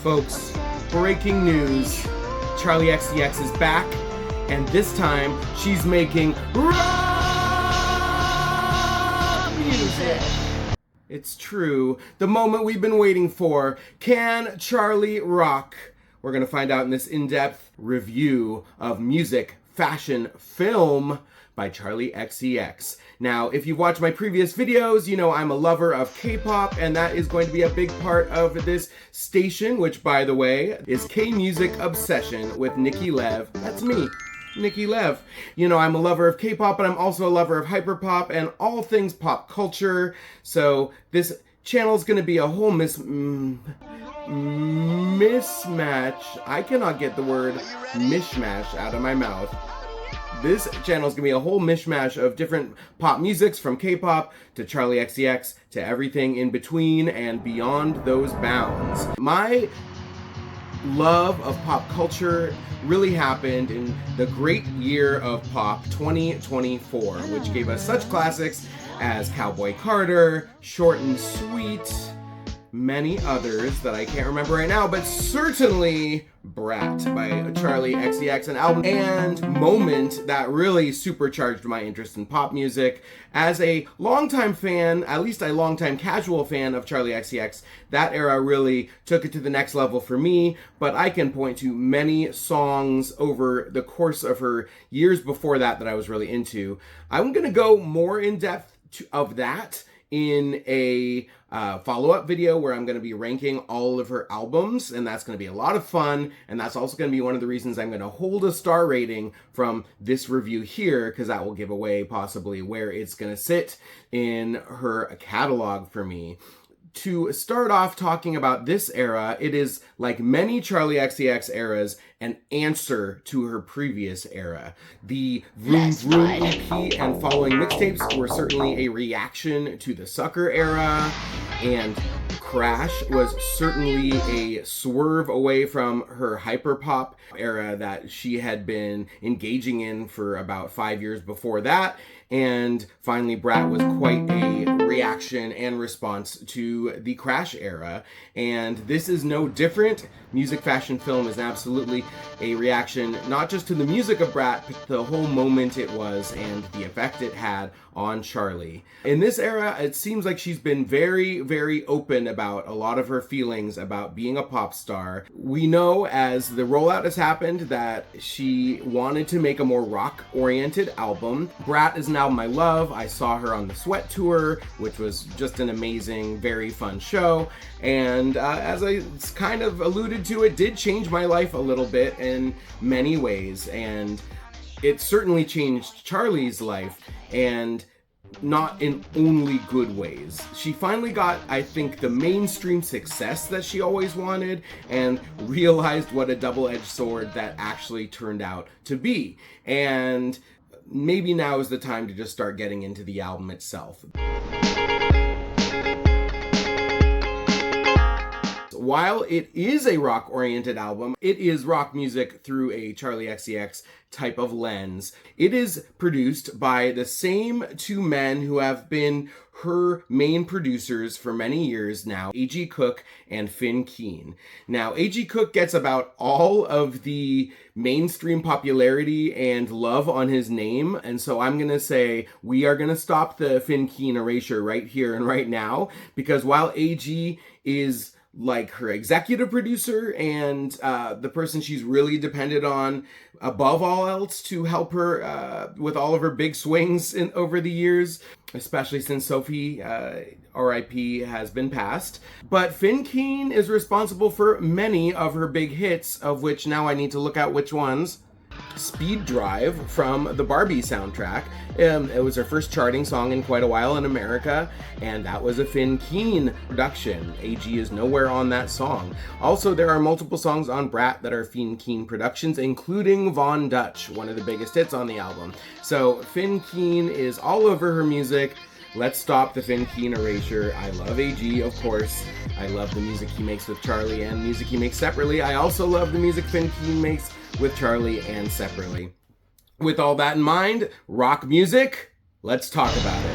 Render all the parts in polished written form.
Folks, breaking news. Charli XCX is back, and this time she's making rock music. It's true. The moment we've been waiting for. Can Charli rock? We're going to find out in this in-depth review of music, fashion, film by Charli XCX. Now, if you've watched my previous videos, you know I'm a lover of K-pop, and that is going to be a big part of this station, which, by the way, is K-Music Obsession with Nikki Lev. That's me, Nikki Lev. You know, I'm a lover of K-pop, but I'm also a lover of hyperpop and all things pop culture. So this channel is going to be a whole mismatch. I cannot get the word mishmash out of my mouth. This channel is going to be a whole mishmash of different pop musics, from K-pop to Charli XCX to everything in between and beyond those bounds. My love of pop culture really happened in the great year of pop 2024, which gave us such classics as Cowboy Carter, Short and Sweet, many others that I can't remember right now, but certainly Brat by Charli XCX, an album and moment that really supercharged my interest in pop music. As a longtime fan, at least a longtime casual fan of Charli XCX, that era really took it to the next level for me, but I can point to many songs over the course of her years before that I was really into. I'm going to go more in depth of that in a follow-up video where I'm going to be ranking all of her albums, and that's going to be a lot of fun, and that's also going to be one of the reasons I'm going to hold a star rating from this review here, because that will give away possibly where it's going to sit in her catalog for me. To start off talking about this era, it is, like many Charli XCX eras, an answer to her previous era. The Vroom Vroom EP and following mixtapes were certainly a reaction to the Sucker era, and Crash was certainly a swerve away from her hyperpop era that she had been engaging in for about 5 years before that. And finally, Brat was quite a reaction and response to the Crash era. And this is no different. Music, fashion, film is absolutely a reaction, not just to the music of Brat, but the whole moment it was and the effect it had on Charli. In this era, it seems like she's been very, very open about a lot of her feelings about being a pop star. We know as the rollout has happened that she wanted to make a more rock-oriented album. Brat is an album I love. I saw her on the Sweat Tour, which was just an amazing, very fun show. And as I kind of alluded to, it did change my life a little bit in many ways. And it certainly changed Charli's life, and not in only good ways. She finally got, I think, the mainstream success that she always wanted, and realized what a double-edged sword that actually turned out to be. And maybe now is the time to just start getting into the album itself. While it is a rock-oriented album, it is rock music through a Charli XCX type of lens. It is produced by the same two men who have been her main producers for many years now, A.G. Cook and Keane. Now, A.G. Cook gets about all of the mainstream popularity and love on his name, and so I'm going to say we are going to stop the Keane erasure right here and right now, because while A.G. is like her executive producer and the person she's really depended on above all else to help her with all of her big swings over the years, especially since Sophie, R.I.P., has been passed. But Keane is responsible for many of her big hits, of which now I need to look at which ones. Speed Drive from the Barbie soundtrack. It was her first charting song in quite a while in America, and that was a Keane production. AG is nowhere on that song. Also, there are multiple songs on Brat that are Keane productions, including Von Dutch, one of the biggest hits on the album. So Keane is all over her music. Let's stop the Keane erasure. I love AG, of course. I love the music he makes with Charli and music he makes separately. I also love the music Keane makes with Charli and separately. With all that in mind, rock music, let's talk about it.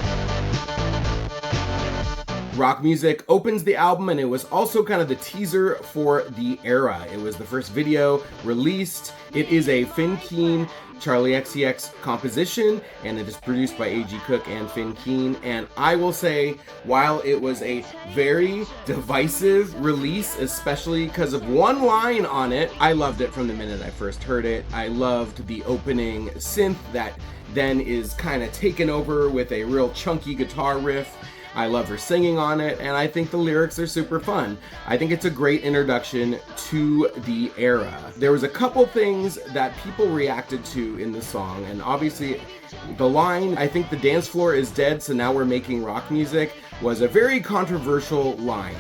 Rock Music opens the album, and it was also kind of the teaser for the era. It was the first video released. It is a Keane, Charli XCX composition, and it is produced by A.G. Cook and Keane. And I will say, while it was a very divisive release, especially because of one line on it, I loved it from the minute I first heard it. I loved the opening synth that then is kind of taken over with a real chunky guitar riff. I love her singing on it, and I think the lyrics are super fun. I think it's a great introduction to the era. There was a couple things that people reacted to in the song, and obviously the line, "I think the dance floor is dead, so now we're making rock music," was a very controversial line.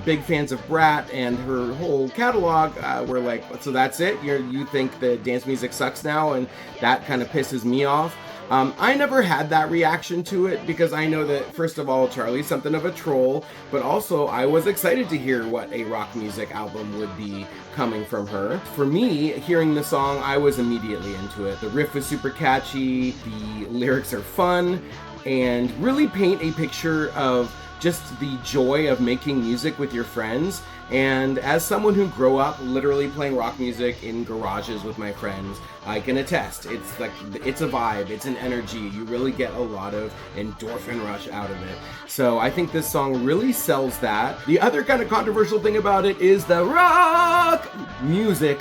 Big fans of Brat and her whole catalog were like, so that's it? You think the dance music sucks now, and that kind of pisses me off? I never had that reaction to it because I know that, first of all, Charli's something of a troll, but also I was excited to hear what a rock music album would be coming from her. For me, hearing the song, I was immediately into it. The riff was super catchy, the lyrics are fun, and really paint a picture of just the joy of making music with your friends. And as someone who grew up literally playing rock music in garages with my friends, I can attest. It's like, it's a vibe, it's an energy. You really get a lot of endorphin rush out of it. So I think this song really sells that. The other kind of controversial thing about it is the rock music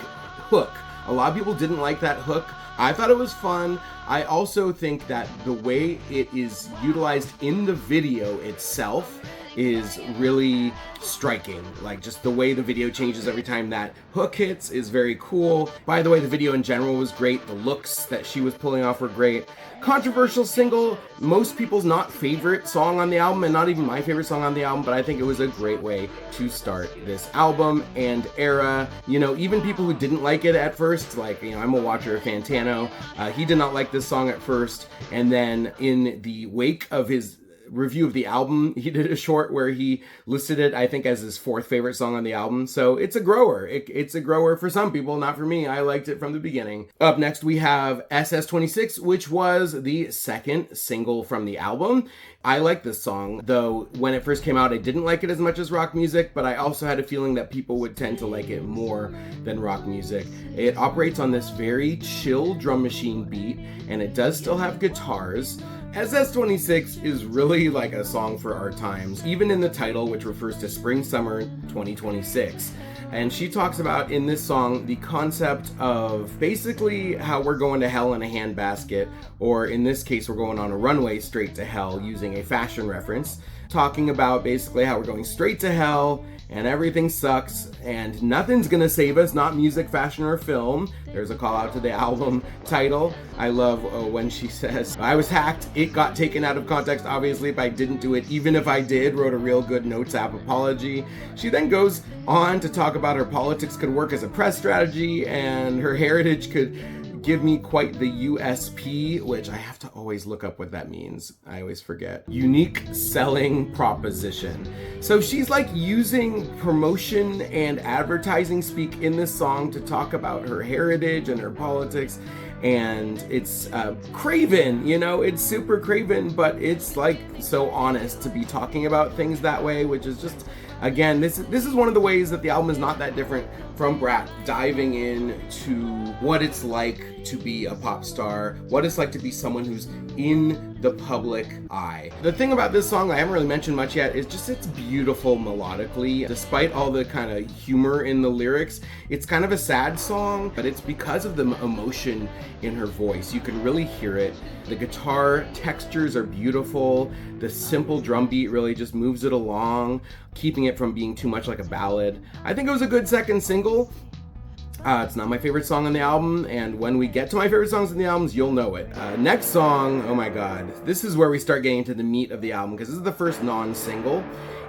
hook. A lot of people didn't like that hook. I thought it was fun. I also think that the way it is utilized in the video itself is really striking. Like, just the way the video changes every time that hook hits is very cool. By the way, the video in general was great. The looks that she was pulling off were great. Controversial single, most people's not favorite song on the album, and not even my favorite song on the album, but I think it was a great way to start this album and era. You know, even people who didn't like it at first, like, you know, I'm a watcher of Fantano, he did not like this song at first, and then in the wake of his review of the album, he did a short where he listed it, I think, as his 4th favorite song on the album. So it's a grower. It's a grower for some people, not for me. I liked it from the beginning. Up next, we have SS26, which was the 2nd single from the album. I like this song, though when it first came out, I didn't like it as much as rock music, but I also had a feeling that people would tend to like it more than rock music. It operates on this very chill drum machine beat, and it does still have guitars. SS26 is really like a song for our times, even in the title, which refers to spring summer 2026. And she talks about in this song the concept of basically how we're going to hell in a handbasket, or in this case, we're going on a runway straight to hell, using a fashion reference, talking about basically how we're going straight to hell and everything sucks and nothing's gonna save us, not music, fashion, or film. There's a call out to the album title. I love when she says, "I was hacked, it got taken out of context, obviously, if I didn't do it, even if I did," wrote a real good notes app apology. She then goes on to talk about her politics could work as a press strategy and her heritage could give me quite the USP, which I have to always look up what that means. I always forget. Unique selling proposition. So she's like using promotion and advertising speak in this song to talk about her heritage and her politics. And it's craven, you know, it's super craven, but it's like so honest to be talking about things that way, which is just, again, this is one of the ways that the album is not that different from Brat, diving into what it's like to be a pop star, what it's like to be someone who's in the public eye. The thing about this song I haven't really mentioned much yet is just it's beautiful melodically. Despite all the kind of humor in the lyrics, it's kind of a sad song, but it's because of the emotion in her voice. You can really hear it. The guitar textures are beautiful. The simple drum beat really just moves it along, keeping it from being too much like a ballad. I think it was a good second single. It's not my favorite song on the album, and when we get to my favorite songs on the albums, you'll know it. Next song, oh my god, this is where we start getting to the meat of the album, because this is the first non-single,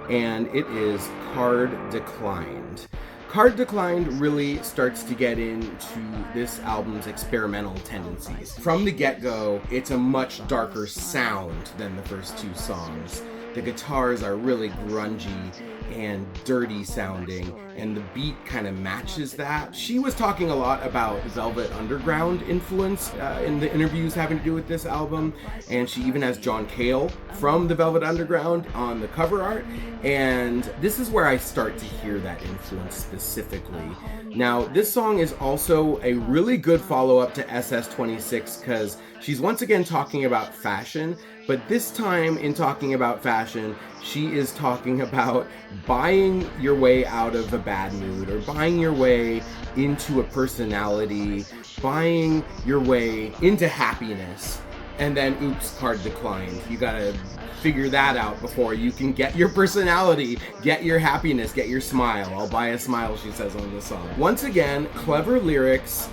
and it is Card Declined. Card Declined really starts to get into this album's experimental tendencies. From the get-go, it's a much darker sound than the first two songs. The guitars are really grungy and dirty sounding, and the beat kind of matches that. She was talking a lot about Velvet Underground influence in the interviews having to do with this album, and she even has John Cale from the Velvet Underground on the cover art, and this is where I start to hear that influence specifically. Now, this song is also a really good follow-up to SS26 because she's once again talking about fashion, but this time in talking about fashion, she is talking about buying your way out of a bad mood, or buying your way into a personality, buying your way into happiness, and then oops, card declined. You gotta figure that out before you can get your personality, get your happiness, get your smile. I'll buy a smile, she says on the song. Once again, clever lyrics.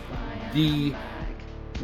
The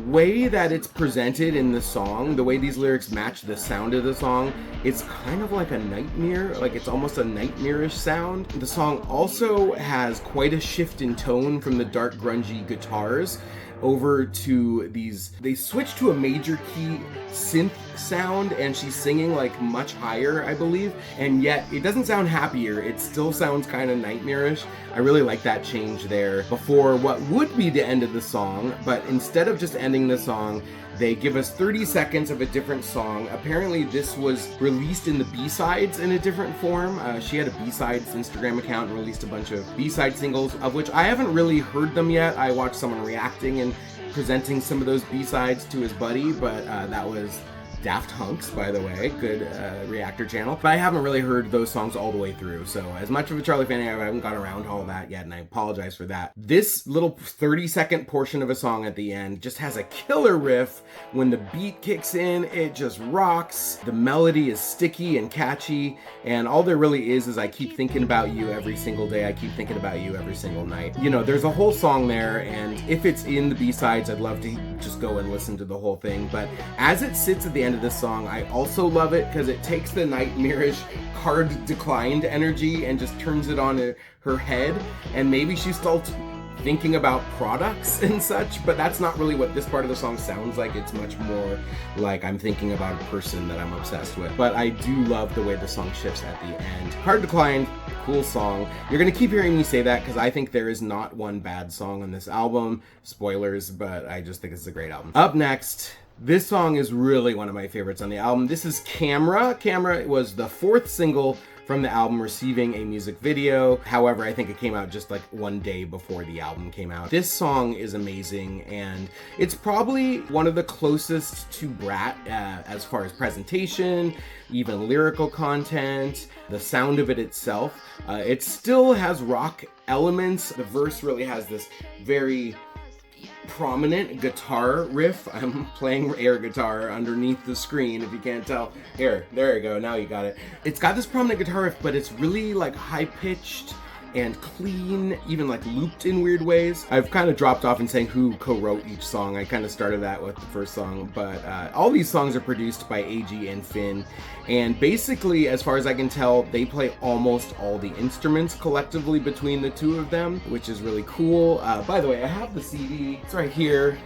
way that it's presented in the song, the way these lyrics match the sound of the song, it's kind of like a nightmare, like it's almost a nightmarish sound. The song also has quite a shift in tone from the dark grungy guitars over to these, they switch to a major key synth sound, and she's singing like much higher, I believe, and yet it doesn't sound happier, it still sounds kind of nightmarish. I really like that change there before what would be the end of the song, but instead of just ending the song, they give us 30 seconds of a different song. Apparently this was released in the B-sides in a different form. She had a B-sides Instagram account and released a bunch of B-side singles, of which I haven't really heard them yet. I watched someone reacting and presenting some of those B-sides to his buddy, but that was Daft Hunks, by the way, good reactor channel. But I haven't really heard those songs all the way through, so as much of a Charli fan, I haven't got around to all that yet, and I apologize for that. This little 30-second portion of a song at the end just has a killer riff. When the beat kicks in, it just rocks. The melody is sticky and catchy, and all there really is I keep thinking about you every single day. I keep thinking about you every single night. You know, there's a whole song there, and if it's in the B-sides, I'd love to just go and listen to the whole thing, but as it sits at the end of this song, I also love it because it takes the nightmarish card declined energy and just turns it on her head, and maybe she's still thinking about products and such, but that's not really what this part of the song sounds like. It's much more like I'm thinking about a person that I'm obsessed with. But I do love the way the song shifts at the end. Card declined, cool song. You're gonna keep hearing me say that because I think there is not one bad song on this album. Spoilers, but I just think it's a great album. Up next, this song is really one of my favorites on the album. This is Camera. Camera was the 4th single from the album, receiving a music video. However, I think it came out just like one day before the album came out. This song is amazing, and it's probably one of the closest to Brat as far as presentation, even lyrical content, the sound of it itself. It still has rock elements. The verse really has this very prominent guitar riff. I'm playing air guitar underneath the screen if you can't tell. Here, there you go, now you got it. It's got this prominent guitar riff, but it's really like high-pitched and clean, even like looped in weird ways. I've kind of dropped off in saying who co-wrote each song. I kind of started that with the first song, but all these songs are produced by AG and Finn, and basically, as far as I can tell, they play almost all the instruments collectively between the two of them, which is really cool. By the way, I have the CD. It's right here.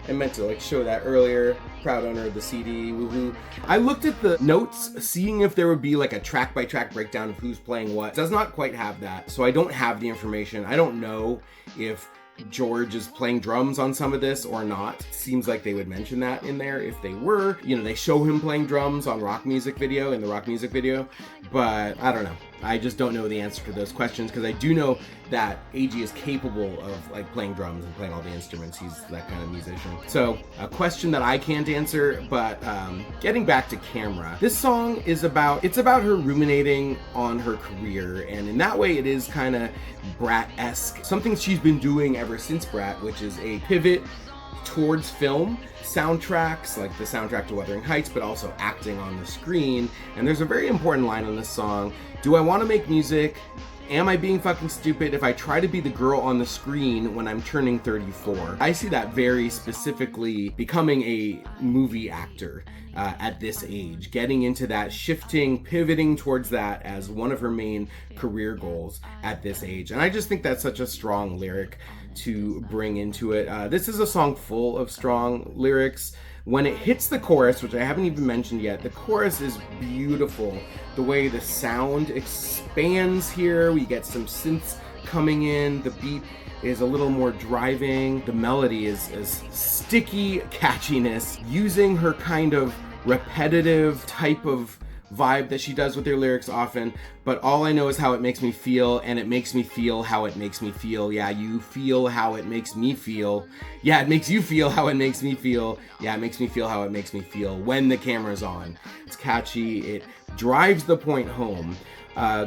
I meant to like show that earlier. Proud owner of the CD, woohoo. I looked at the notes, seeing if there would be like a track by track breakdown of who's playing what. It does not quite have that, so I don't have the information. I don't know if George is playing drums on some of this or not. Seems like they would mention that in there if they were. You know, they show him playing drums on rock music video, in the rock music video, but I don't know. I just don't know the answer to those questions, because I do know that AG is capable of like playing drums and playing all the instruments. He's that kind of musician. So a question that I can't answer, but getting back to Camera, this song is about her ruminating on her career, and in that way it is kind of Brat-esque. Something she's been doing ever since Brat, which is a pivot towards film soundtracks, like the soundtrack to Wuthering Heights, but also acting on the screen. And there's a very important line on this song. Do I want to make music? Am I being fucking stupid if I try to be the girl on the screen when I'm turning 34? I see that very specifically becoming a movie actor at this age, getting into that, shifting, pivoting towards that as one of her main career goals at this age. And I just think that's such a strong lyric to bring into it. This is a song full of strong lyrics. When it hits the chorus, which I haven't even mentioned yet, the chorus is beautiful. The way the sound expands here, we get some synths coming in. The beat is a little more driving. The melody is sticky catchiness, using her kind of repetitive type of vibe that she does with her lyrics often, but all I know is how it makes me feel, and it makes me feel how it makes me feel. Yeah, you feel how it makes me feel. Yeah, it makes you feel how it makes me feel. Yeah, it makes me feel how it makes me feel when the camera's on. It's catchy, it drives the point home.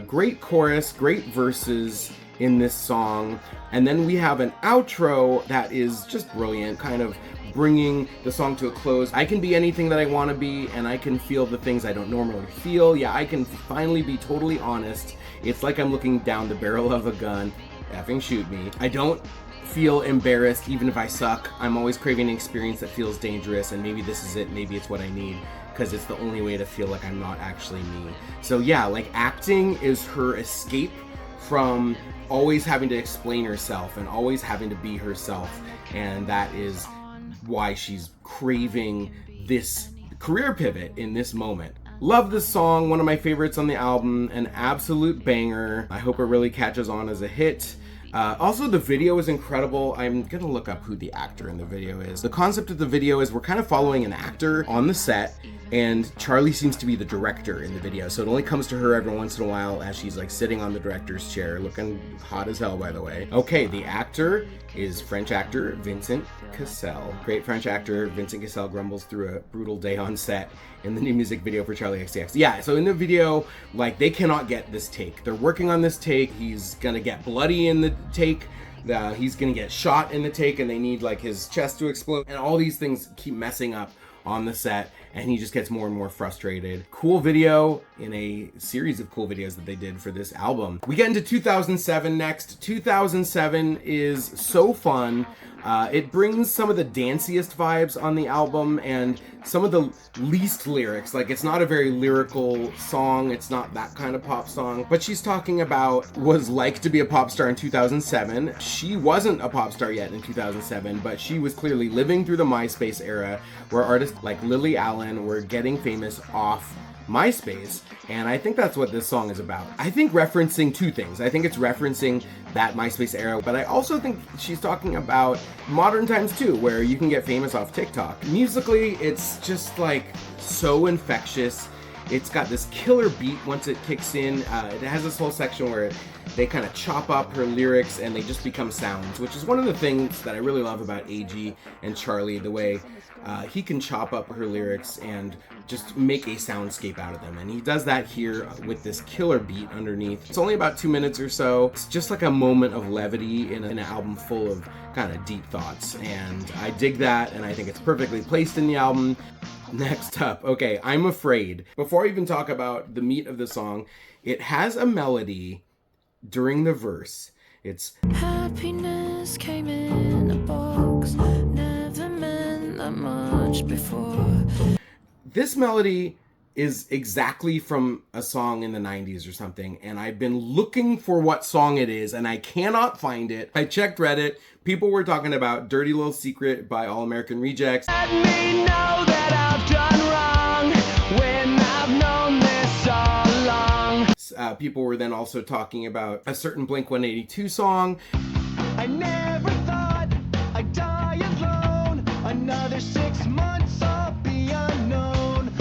Great chorus, great verses in this song, and then we have an outro that is just brilliant, kind of bringing the song to a close. I can be anything that I want to be, and I can feel the things I don't normally feel. Yeah, I can finally be totally honest. It's like I'm looking down the barrel of a gun. Effing shoot me. I don't feel embarrassed even if I suck. I'm always craving an experience that feels dangerous, and maybe this is it. Maybe it's what I need, because it's the only way to feel like I'm not actually me. So yeah, like, acting is her escape from always having to explain herself and always having to be herself, and that is why she's craving this career pivot in this moment. Love this song, one of my favorites on the album, an absolute banger. I hope it really catches on as a hit. Also, the video is incredible. I'm gonna look up who the actor in the video is. The concept of the video is we're kind of following an actor on the set, and Charli seems to be the director in the video, so it only comes to her every once in a while as she's like sitting on the director's chair, looking hot as hell, by the way. Okay, the actor is French actor Vincent Cassel. Great French actor Vincent Cassel grumbles through a brutal day on set in the new music video for Charli XCX. Yeah, so in the video, like, they cannot get this take. They're working on this take. He's gonna get bloody in the take. He's gonna get shot in the take, and they need like his chest to explode, and all these things keep messing up on the set, and he just gets more and more frustrated. Cool video in a series of cool videos that they did for this album. We get into 2007 next. 2007 is so fun. It brings some of the danciest vibes on the album and some of the least lyrics. Like, it's not a very lyrical song. It's not that kind of pop song. But she's talking about was like to be a pop star in 2007. She wasn't a pop star yet in 2007, but she was clearly living through the MySpace era where artists like Lily Allen were getting famous off MySpace, and I think that's what this song is about. I think referencing two things. I think it's referencing that MySpace era, but I also think she's talking about modern times too, where you can get famous off TikTok. Musically, it's just like so infectious. It's got this killer beat once it kicks in. It has this whole section where they kind of chop up her lyrics and they just become sounds, which is one of the things that I really love about AG and Charli, the way he can chop up her lyrics and just make a soundscape out of them. And he does that here with this killer beat underneath. It's only about 2 minutes or so. It's just like a moment of levity in an album full of kind of deep thoughts. And I dig that, and I think it's perfectly placed in the album. Next up, okay, I'm Afraid. Before I even talk about the meat of the song, it has a melody during the verse. It's happiness came in a box, never meant that much before. This melody is exactly from a song in the 90s or something, and I've been looking for what song it is, and I cannot find it. I checked Reddit. People were talking about Dirty Little Secret by All American Rejects. Let me know that I've done wrong when I've known this all along. People were then also talking about a certain Blink-182 song. I never thought I'd die alone. Another 6 months I'll be unknown.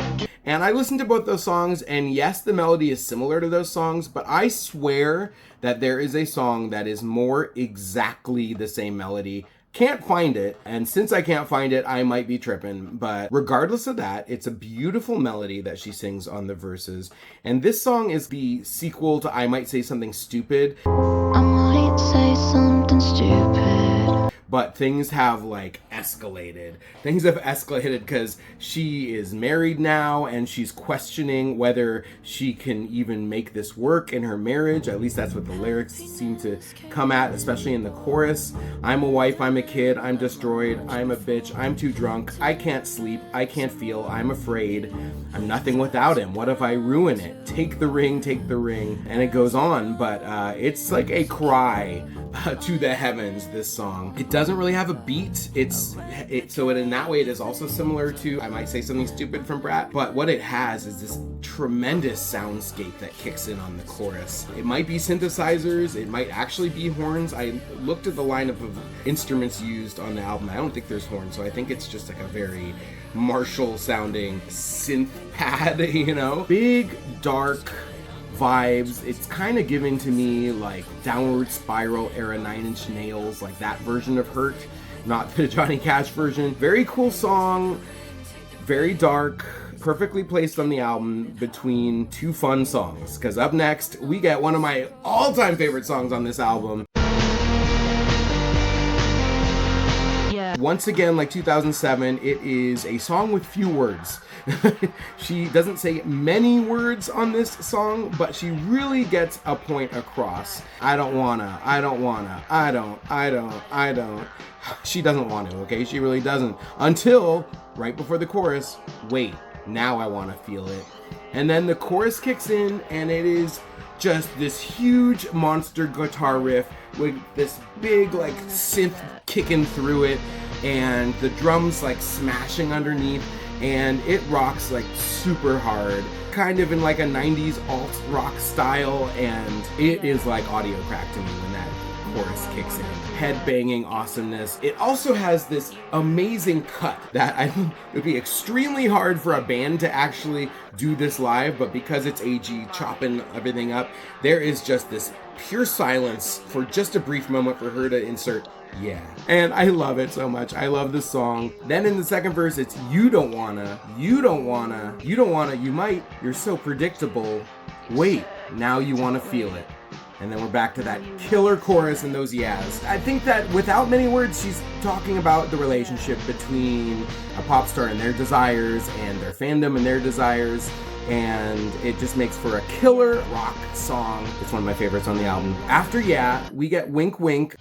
And I listened to both those songs, and yes, the melody is similar to those songs, but I swear that there is a song that is more exactly the same melody. Can't find it, and since I can't find it, I might be tripping, but regardless of that, it's a beautiful melody that she sings on the verses, and this song is the sequel to I Might Say Something Stupid. I might say something stupid. But things have like escalated. Things have escalated because she is married now and she's questioning whether she can even make this work in her marriage. At least that's what the lyrics seem to come at, especially in the chorus. I'm a wife, I'm a kid, I'm destroyed, I'm a bitch, I'm too drunk, I can't sleep, I can't feel, I'm afraid, I'm nothing without him, what if I ruin it? Take the ring, and it goes on, but it's like a cry to the heavens, this song. It doesn't really have a beat. It's so in that way it is also similar to, I might say something stupid from Brat, but what it has is this tremendous soundscape that kicks in on the chorus. It might be synthesizers, it might actually be horns. I looked at the lineup of instruments used on the album. I don't think there's horns, so I think it's just like a very Marshall sounding synth pad, you know? Big, dark vibes. It's kind of giving to me like Downward Spiral era 9 Inch Nails, like that version of Hurt, not the Johnny Cash version. Very cool song, very dark, perfectly placed on the album between two fun songs. Because up next, we get one of my all-time favorite songs on this album. Once again, like 2007, it is a song with few words. She doesn't say many words on this song, but she really gets a point across. I don't wanna. She doesn't want to, okay? She really doesn't. Until right before the chorus, wait, now I wanna feel it. And then the chorus kicks in, and it is just this huge monster guitar riff with this big like synth kicking through it, and the drums like smashing underneath, and it rocks like super hard, kind of in like a 90s alt rock style, and it is like audio crack to me when that chorus kicks in. Headbanging awesomeness. It also has this amazing cut that I think it would be extremely hard for a band to actually do this live, but because it's AG chopping everything up, there is just this pure silence for just a brief moment for her to insert yeah. And I love it so much. I love this song. Then in the second verse, it's you don't wanna, you might, you're so predictable. Wait, now you wanna feel it. And then we're back to that killer chorus and those yeahs. I think that without many words, she's talking about the relationship between a pop star and their desires and their fandom and their desires. And it just makes for a killer rock song. It's one of my favorites on the album. After Yeah, we get Wink Wink.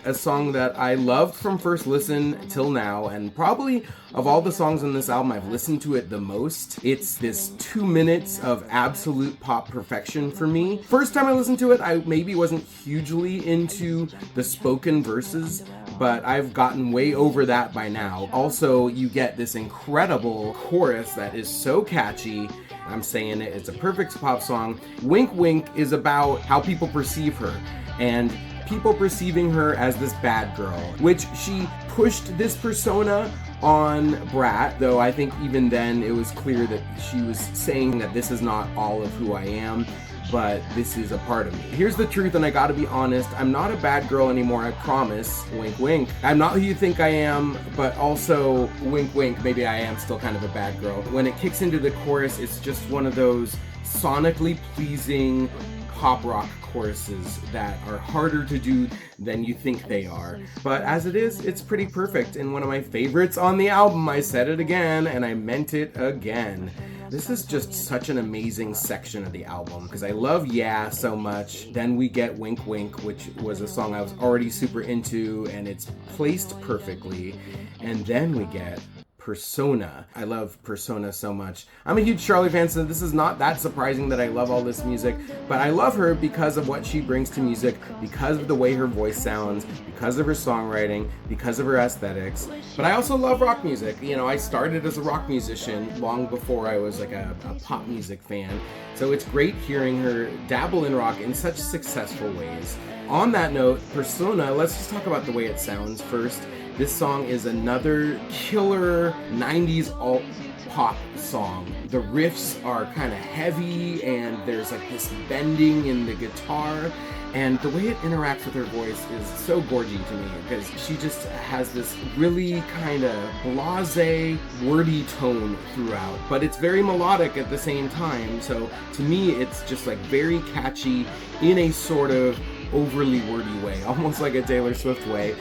A song that I loved from first listen till now, and probably of all the songs on this album, I've listened to it the most. It's this 2 minutes of absolute pop perfection for me. First time I listened to it, I maybe wasn't hugely into the spoken verses, but I've gotten way over that by now. Also, you get this incredible chorus that is so catchy. I'm saying it, it's a perfect pop song. Wink Wink is about how people perceive her, and people perceiving her as this bad girl, which she pushed this persona on Brat, though I think even then it was clear that she was saying that this is not all of who I am, but this is a part of me. Here's the truth, and I gotta be honest, I'm not a bad girl anymore, I promise. Wink wink. I'm not who you think I am, but also wink wink, maybe I am still kind of a bad girl. When it kicks into the chorus, it's just one of those sonically pleasing pop rock choruses that are harder to do than you think they are. But as it is, it's pretty perfect and one of my favorites on the album. I said it again and I meant it again. This is just such an amazing section of the album because I love Yeah so much. Then we get Wink Wink, which was a song I was already super into, and it's placed perfectly. And then we get Persona. I love Persona so much. I'm a huge Charli fan, so this is not that surprising that I love all this music, but I love her because of what she brings to music, because of the way her voice sounds, because of her songwriting, because of her aesthetics. But I also love rock music. You know, I started as a rock musician long before I was like a pop music fan, so it's great hearing her dabble in rock in such successful ways. On that note, Persona, let's just talk about the way it sounds first. This song is another killer 90s alt pop song. The riffs are kind of heavy and there's like this bending in the guitar, and the way it interacts with her voice is so gorgy to me because she just has this really kind of blasé, wordy tone throughout, but it's very melodic at the same time. So to me, it's just like very catchy in a sort of overly wordy way, almost like a Taylor Swift way.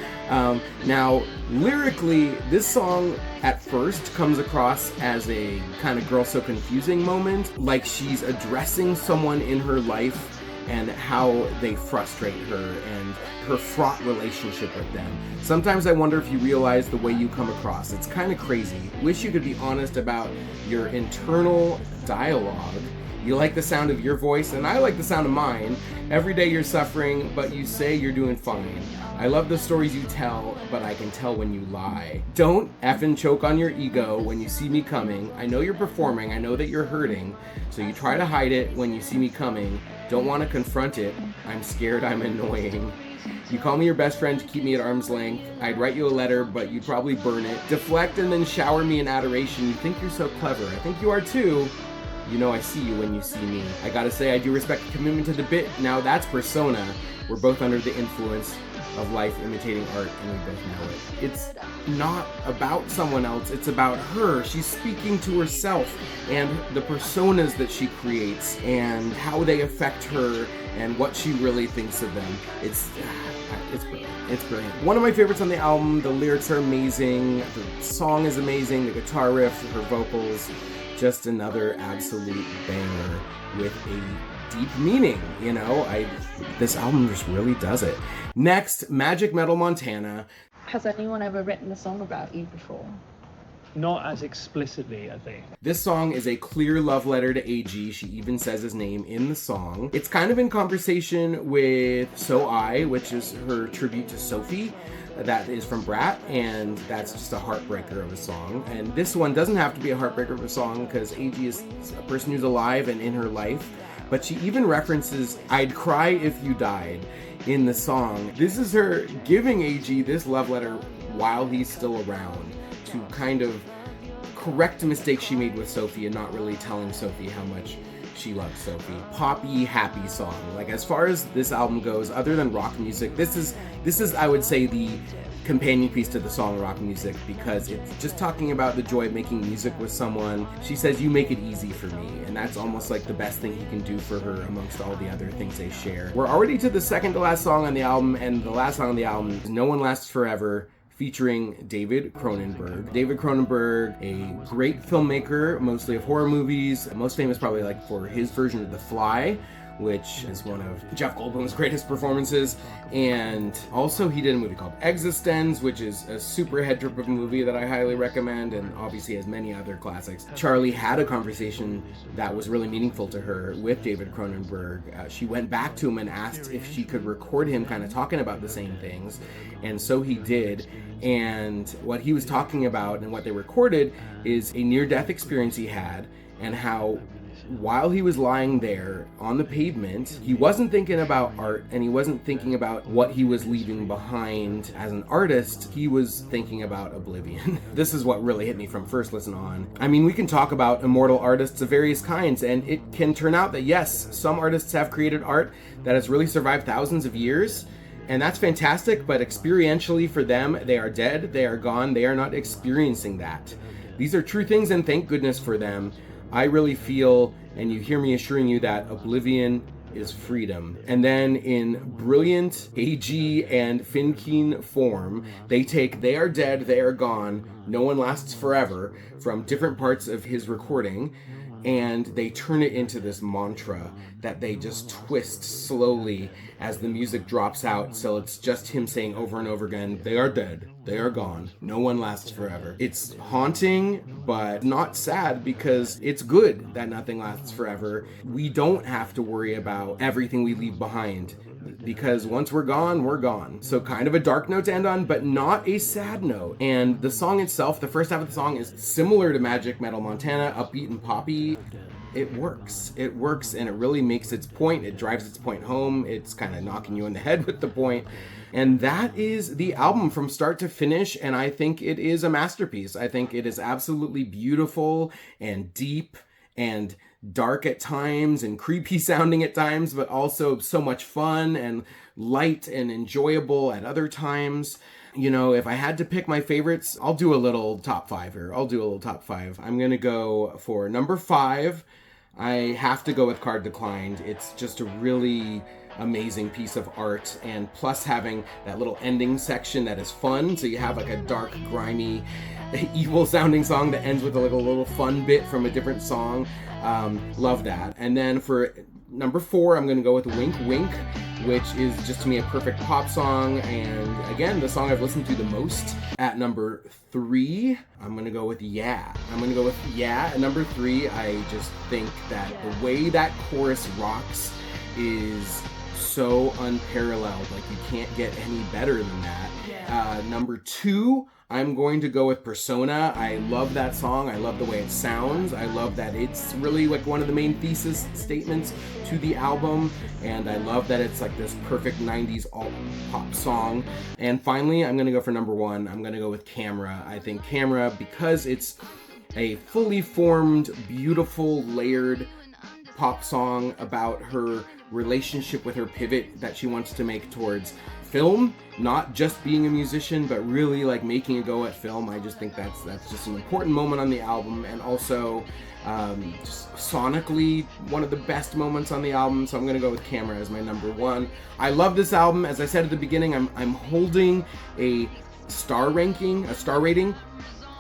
Now, lyrically, this song at first comes across as a kind of Girl So Confusing moment, like she's addressing someone in her life and how they frustrate her and her fraught relationship with them. Sometimes I wonder if you realize the way you come across. It's kind of crazy. Wish you could be honest about your internal dialogue You like the sound of your voice, and I like the sound of mine. Every day you're suffering, but you say you're doing fine. I love the stories you tell, but I can tell when you lie. Don't effing choke on your ego when you see me coming. I know you're performing, I know that you're hurting, so you try to hide it when you see me coming. Don't want to confront it. I'm scared I'm annoying. You call me your best friend to keep me at arm's length. I'd write you a letter, but you'd probably burn it. Deflect and then shower me in adoration. You think you're so clever. I think you are too. You know I see you when you see me. I gotta say, I do respect the commitment to the bit. Now that's persona. We're both under the influence of life imitating art, and we both know it. It's not about someone else, it's about her. She's speaking to herself and the personas that she creates and how they affect her and what she really thinks of them. It's brilliant. It's brilliant. One of my favorites on the album. The lyrics are amazing, the song is amazing, the guitar riff, her vocals, just another absolute banger with a deep meaning, you know? This album just really does it. Next, Magic Metal Montana. Has anyone ever written a song about you before? Not as explicitly, I think. This song is a clear love letter to AG. She even says his name in the song. It's kind of in conversation with So I, which is her tribute to Sophie. That is from Brat, and that's just a heartbreaker of a song. And this one doesn't have to be a heartbreaker of a song because AG is a person who's alive and in her life. But she even references I'd cry if you died in the song. This is her giving AG this love letter while he's still around to kind of correct a mistake she made with Sophie and not really telling Sophie how much she loves Sophie. Poppy, happy song. Like, as far as this album goes, other than rock music, this is I would say the companion piece to the song Rock Music, because it's just talking about the joy of making music with someone. She says, you make it easy for me, and that's almost like the best thing he can do for her amongst all the other things they share. We're already to the second to last song on the album, and the last song on the album is No One Lasts Forever, featuring David Cronenberg. David Cronenberg, a great filmmaker, mostly of horror movies, most famous probably like for his version of The Fly, which is one of Jeff Goldblum's greatest performances. And also he did a movie called Existence, which is a super head trip of a movie that I highly recommend, and obviously has many other classics. Charli had a conversation that was really meaningful to her with David Cronenberg. She went back to him and asked if she could record him kind of talking about the same things, and so he did. And what he was talking about and what they recorded is a near-death experience he had, and how while he was lying there on the pavement, he wasn't thinking about art, and he wasn't thinking about what he was leaving behind as an artist. He was thinking about oblivion. This is what really hit me from first listen on. I mean, we can talk about immortal artists of various kinds, and it can turn out that yes, some artists have created art that has really survived thousands of years, and that's fantastic, but experientially for them, they are dead, they are gone, they are not experiencing that. These are true things, and thank goodness for them. I really feel, and you hear me assuring you, that oblivion is freedom. And then in brilliant AG and Keane form, they take They Are Dead, They Are Gone, No One Lasts Forever from different parts of his recording, and they turn it into this mantra that they just twist slowly as the music drops out, so it's just him saying over and over again, they are dead, they are gone, no one lasts forever. It's haunting, but not sad, because it's good that nothing lasts forever. We don't have to worry about everything we leave behind, because once we're gone, we're gone. So kind of a dark note to end on, but not a sad note. And the song itself, the first half of the song, is similar to Magic Metal Montana, upbeat and poppy. It works, and it really makes its point. It drives its point home. It's kind of knocking you in the head with the point. And that is the album from start to finish, and I think it is a masterpiece. I think it is absolutely beautiful and deep and dark at times and creepy sounding at times, but also so much fun and light and enjoyable at other times. You know, if I had to pick my favorites, I'll do a little top five here. I'm going to go for number 5. I have to go with Card Declined. It's just a really amazing piece of art, and plus having that little ending section that is fun, so you have like a dark, grimy, evil sounding song that ends with a little fun bit from a different song. Love that. And then for number 4, I'm going to go with Wink Wink, which is just to me a perfect pop song, and again, the song I've listened to the most. At number 3, I'm gonna go with Yeah. At number 3. I just think that the way that chorus rocks is so unparalleled. Like, you can't get any better than that. Number 2, I'm going to go with Persona. I love that song. I love the way it sounds. I love that it's really like one of the main thesis statements to the album. And I love that it's like this perfect 90s alt pop song. And finally, I'm going to go for number 1. I'm going to go with Camera. I think Camera, because it's a fully formed, beautiful, layered pop song about her relationship with her pivot that she wants to make towards film, not just being a musician, but really like making a go at film. I just think that's just an important moment on the album, and also just sonically one of the best moments on the album. So I'm gonna go with Camera as my number 1. I love this album. As I said at the beginning, I'm holding a star rating,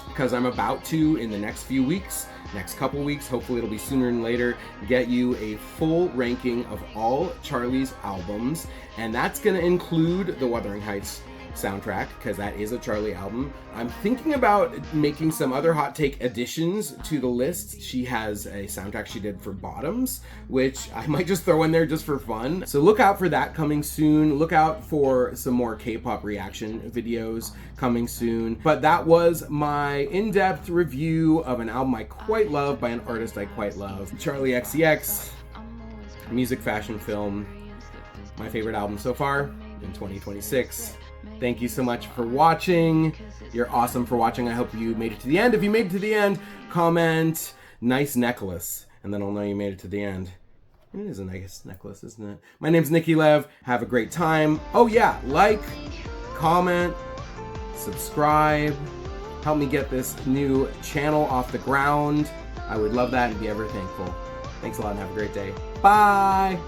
because I'm about to, in the next few weeks, next couple weeks, hopefully it'll be sooner than later, get you a full ranking of all Charli's albums, and that's going to include the Wuthering Heights soundtrack, because that is a Charli album. I'm thinking about making some other hot take additions to the list. She has a soundtrack she did for Bottoms, which I might just throw in there just for fun. So look out for that coming soon. Look out for some more K-pop reaction videos coming soon. But that was my in-depth review of an album I quite love by an artist I quite love. Charli XCX, music, fashion, film, my favorite album so far in 2026. Thank you so much for watching. You're awesome for watching. I hope you made it to the end. If you made it to the end, comment "nice necklace," and then I'll know you made it to the end. It is a nice necklace, isn't it? My name's Nicky Lev. Have a great time. Oh yeah, like, comment, subscribe. Help me get this new channel off the ground. I would love that and be ever thankful. Thanks a lot and have a great day. Bye!